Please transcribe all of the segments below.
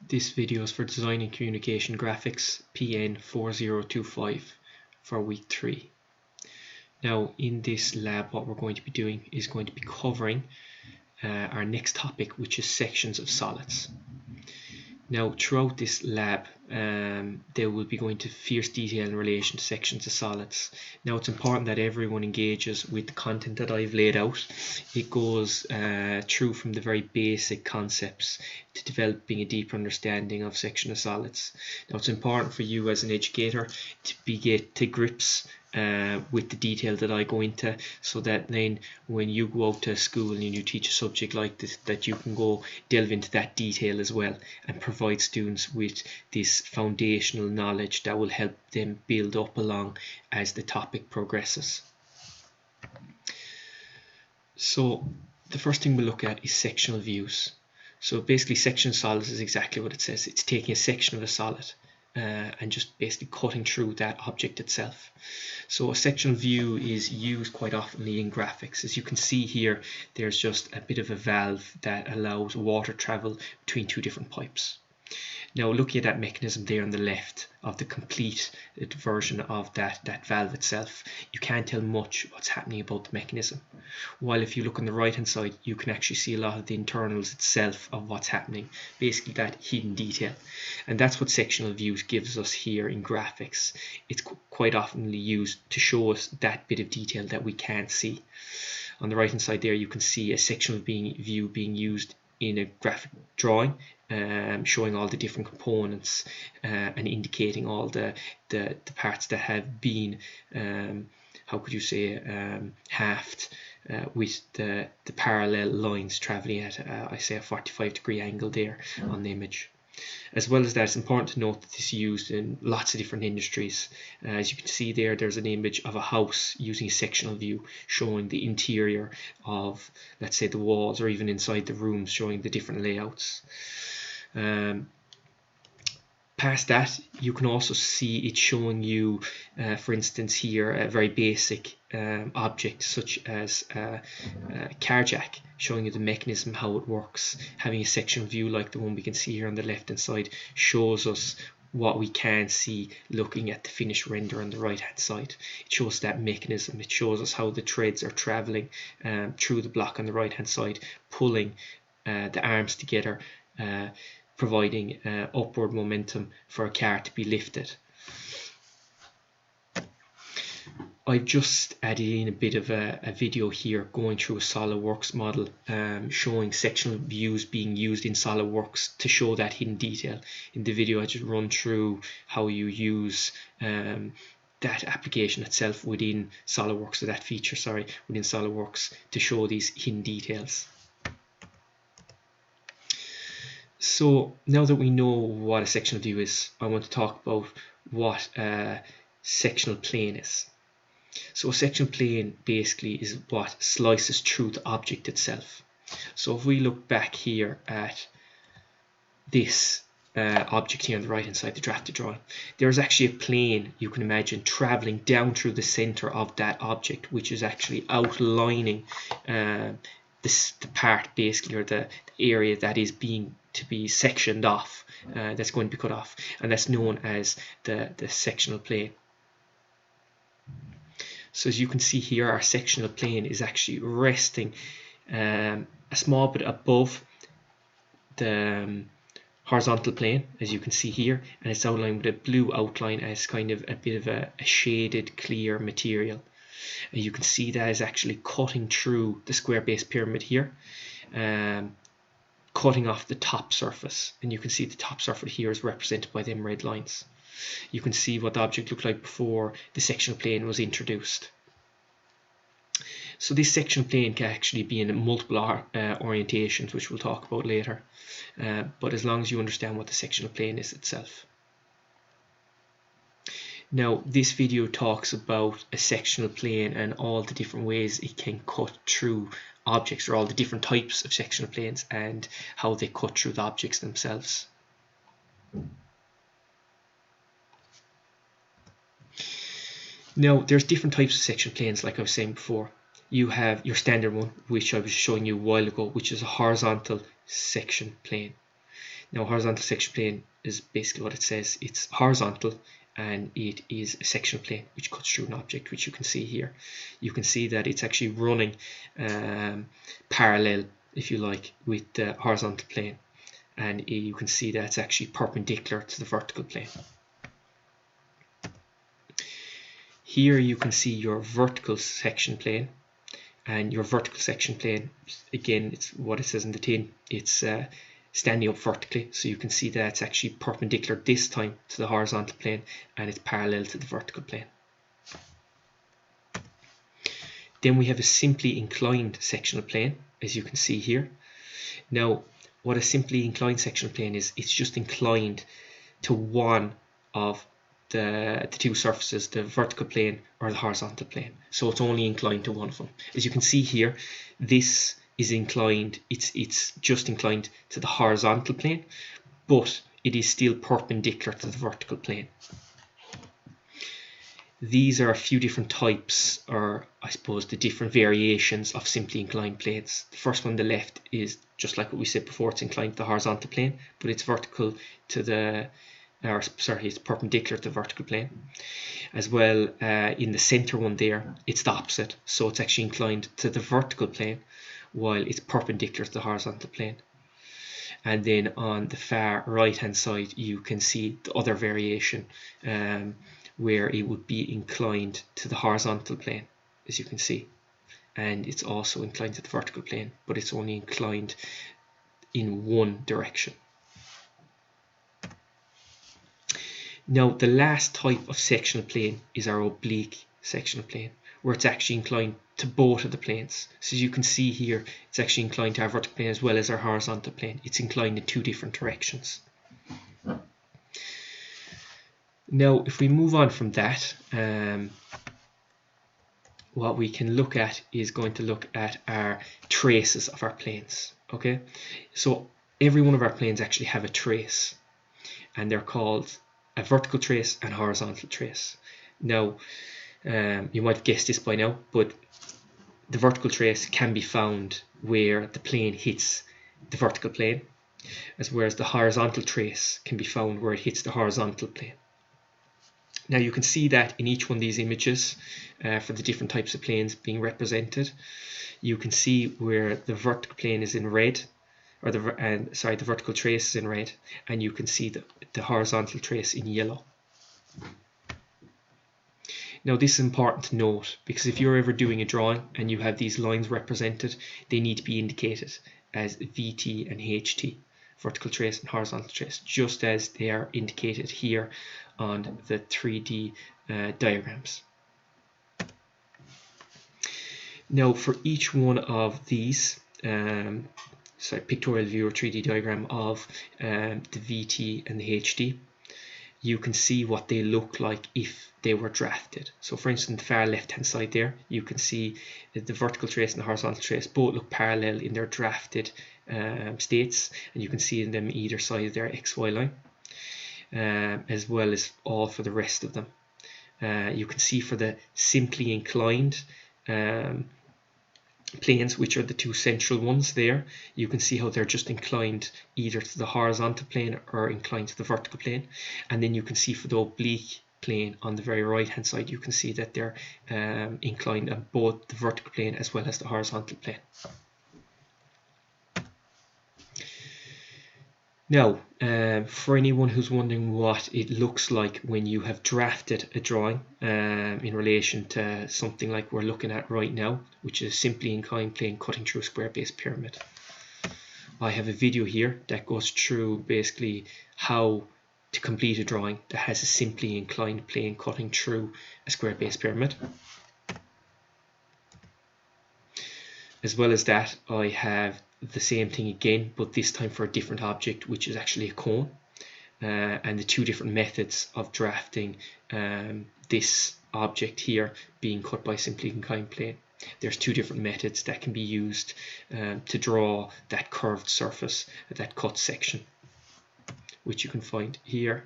This video is for Design and Communication Graphics PN 4025 for week 3. Now in this lab what we're going to be doing is going to be covering our next topic, which is sections of solids. Now throughout this lab they will be going to fierce detail in relation to sections of solids. Now it's important that everyone engages with the content that I've laid out. It goes through from the very basic concepts to developing a deeper understanding of section of solids. Now it's important for you as an educator to get to grips with the detail that I go into, so that then when you go out to school and you teach a subject like this, that you can go delve into that detail as well and provide students with this foundational knowledge that will help them build up along as the topic progresses. So the first thing we'll look at is sectional views. So basically section of solids is exactly what it says. It's taking a section of a solid and just basically cutting through that object itself. So a sectional view is used quite often in graphics. As you can see here, there's just a bit of a valve that allows water travel between two different pipes. Now looking at that mechanism there on the left of the complete version of that valve itself, you can't tell much what's happening about the mechanism. While if you look on the right hand side, you can actually see a lot of the internals itself of what's happening, basically that hidden detail. And that's what sectional views gives us here in graphics. It's quite often used to show us that bit of detail that we can't see. On the right hand side there, you can see a sectional view being used in a graphic drawing, showing all the different components and indicating all the parts that have been how could you say halved with the parallel lines traveling at I say a 45-degree angle there on the image. As well as that, it's important to note that this is used in lots of different industries. As you can see there, there's an image of a house using a sectional view showing the interior of, let's say, the walls, or even inside the rooms, showing the different layouts. Past that, you can also see it showing you, for instance here, a very basic object such as a car jack, showing you the mechanism, how it works. Having a sectional view like the one we can see here on the left hand side shows us what we can see looking at the finished render on the right hand side. It shows that mechanism. It shows us how the threads are traveling through the block on the right hand side, pulling the arms together, providing upward momentum for a car to be lifted. I've just added in a bit of a video here going through a SolidWorks model, showing sectional views being used in SolidWorks to show that hidden detail. In the video I just run through how you use that application itself within SolidWorks, or that feature, sorry, within SolidWorks, to show these hidden details. So now that we know what a sectional view is, I want to talk about what a sectional plane is. So a sectional plane basically is what slices through the object itself. So if we look back here at this object here on the right hand side, the drafted drawing, there's actually a plane you can imagine traveling down through the center of that object, which is actually outlining the part basically, or the area that is being to be sectioned off, that's going to be cut off, and that's known as the sectional plane. So as you can see here, our sectional plane is actually resting a small bit above the horizontal plane, as you can see here, and it's outlined with a blue outline as kind of a bit of a shaded clear material. And you can see that is actually cutting through the square base pyramid here, cutting off the top surface, and you can see the top surface here is represented by them red lines. You can see what the object looked like before the sectional plane was introduced. So this sectional plane can actually be in multiple orientations, which we'll talk about later, but as long as you understand what the sectional plane is itself. Now this video talks about a sectional plane and all the different ways it can cut through objects, or all the different types of sectional planes and how they cut through the objects themselves. Now there's different types of sectional planes, like I was saying before. You have your standard one, which I was showing you a while ago, which is a horizontal section plane. Now, horizontal section plane is basically what it says. It's horizontal and it is a sectional plane which cuts through an object, which you can see here. You can see that it's actually running parallel, if you like, with the horizontal plane, and you can see that it's actually perpendicular to the vertical plane. Here you can see your vertical section plane, and your vertical section plane, again, it's what it says in the tin. It's standing up vertically, so you can see that it's actually perpendicular this time to the horizontal plane, and it's parallel to the vertical plane. Then we have a simply inclined sectional plane, as you can see here. Now, what a simply inclined sectional plane is, it's just inclined to one of the two surfaces, the vertical plane or the horizontal plane. So it's only inclined to one of them. As you can see here, this is inclined, it's just inclined to the horizontal plane, but it is still perpendicular to the vertical plane. These are a few different types, or I suppose the different variations of simply inclined planes. The first one on the left is just like what we said before, it's inclined to the horizontal plane, but it's vertical to the, it's perpendicular to the vertical plane. As well, in the center one there, it's the opposite, so it's actually inclined to the vertical plane while it's perpendicular to the horizontal plane. And then on the far right hand side, you can see the other variation, where it would be inclined to the horizontal plane, as you can see, and it's also inclined to the vertical plane, but it's only inclined in one direction. Now, the last type of sectional plane is our oblique sectional plane, where it's actually inclined to both of the planes. So as you can see here, it's actually inclined to our vertical plane as well as our horizontal plane. It's inclined in two different directions. Now, if we move on from that, what we can look at is going to look at our traces of our planes. Okay, so every one of our planes actually have a trace, and they're called a vertical trace and horizontal trace. Now, you might have guessed this by now, but the vertical trace can be found where the plane hits the vertical plane, whereas the horizontal trace can be found where it hits the horizontal plane. Now, you can see that in each one of these images, for the different types of planes being represented, you can see where the vertical plane is in red, or the vertical trace is in red, and you can see the horizontal trace in yellow. Now, this is important to note, because if you're ever doing a drawing and you have these lines represented, they need to be indicated as VT and HT, vertical trace and horizontal trace, just as they are indicated here on the 3D diagrams. Now, for each one of these, pictorial view or 3D diagram of the VT and the HD, you can see what they look like if they were drafted. So for instance, the far left hand side there, you can see that the vertical trace and the horizontal trace both look parallel in their drafted states, and you can see them either side of their XY line, as well as all for the rest of them. You can see for the simply inclined planes, which are the two central ones there, you can see how they're just inclined either to the horizontal plane or inclined to the vertical plane. And then you can see for the oblique plane on the very right hand side, you can see that they're inclined on both the vertical plane as well as the horizontal plane. Now, for anyone who's wondering what it looks like when you have drafted a drawing in relation to something like we're looking at right now, which is simply inclined plane cutting through a square base pyramid, I have a video here that goes through basically how to complete a drawing that has a simply inclined plane cutting through a square base pyramid. As well as that, I have the same thing again, but this time for a different object, which is actually a cone, and the two different methods of drafting this object here being cut by simply inclined plane. There's two different methods that can be used to draw that curved surface, that cut section, which you can find here.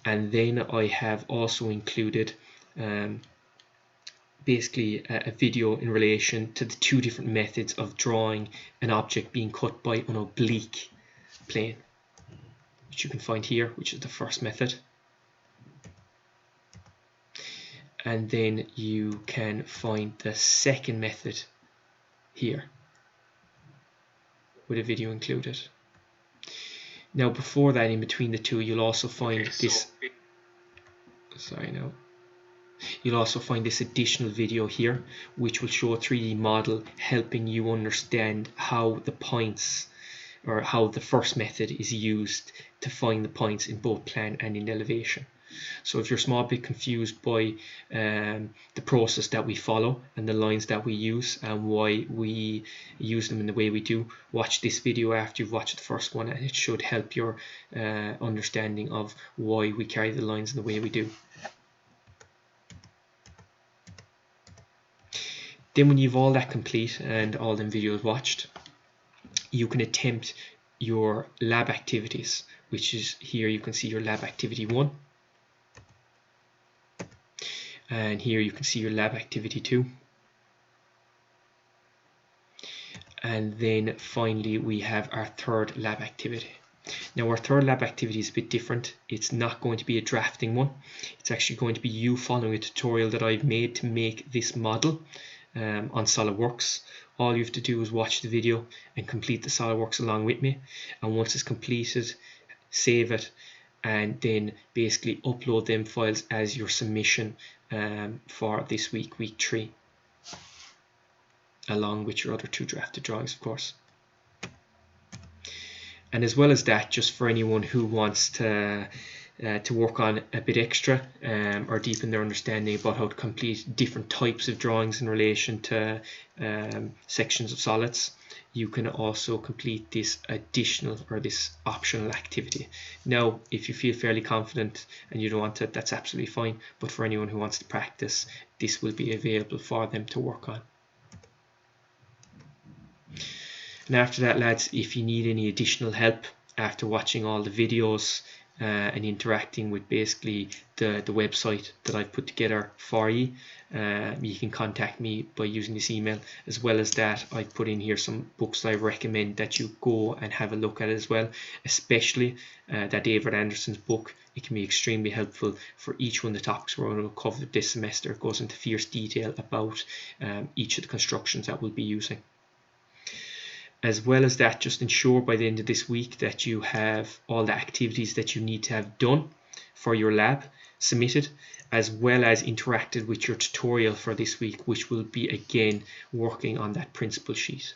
And then I have also included basically a video in relation to the two different methods of drawing an object being cut by an oblique plane, which you can find here, which is the first method. And then you can find the second method here with a video included. Now before that, in between the two, you'll also find this, you'll also find this additional video here, which will show a 3D model helping you understand how the points, or how the first method is used to find the points in both plan and in elevation. So if you're a small bit confused by the process that we follow and the lines that we use and why we use them in the way we do, watch this video after you've watched the first one, and it should help your understanding of why we carry the lines in the way we do. Then when you've all that complete and all them videos watched, you can attempt your lab activities, which is here. You can see your lab activity 1, and here you can see your lab activity 2, and then finally we have our third lab activity. Now our third lab activity is a bit different. It's not going to be a drafting one. It's actually going to be you following a tutorial that I've made to make this model on SolidWorks. All you have to do is watch the video and complete the SolidWorks along with me, and once it's completed, save it, and then basically upload them files as your submission for this week, week 3, along with your other 2 drafted drawings, of course. And as well as that, just for anyone who wants to work on a bit extra or deepen their understanding about how to complete different types of drawings in relation to sections of solids, you can also complete this additional or this optional activity. Now, if you feel fairly confident and you don't want it, that's absolutely fine. But for anyone who wants to practice, this will be available for them to work on. And after that, lads, if you need any additional help after watching all the videos and interacting with basically the website that I've put together for you, you can contact me by using this email. As well as that, I've put in here some books I recommend that you go and have a look at as well, especially that David Anderson's book. It can be extremely helpful for each one of the topics we're going to cover this semester. It goes into fierce detail about each of the constructions that we'll be using. As well as that, just ensure by the end of this week that you have all the activities that you need to have done for your lab submitted, as well as interacted with your tutorial for this week, which will be again working on that principle sheet.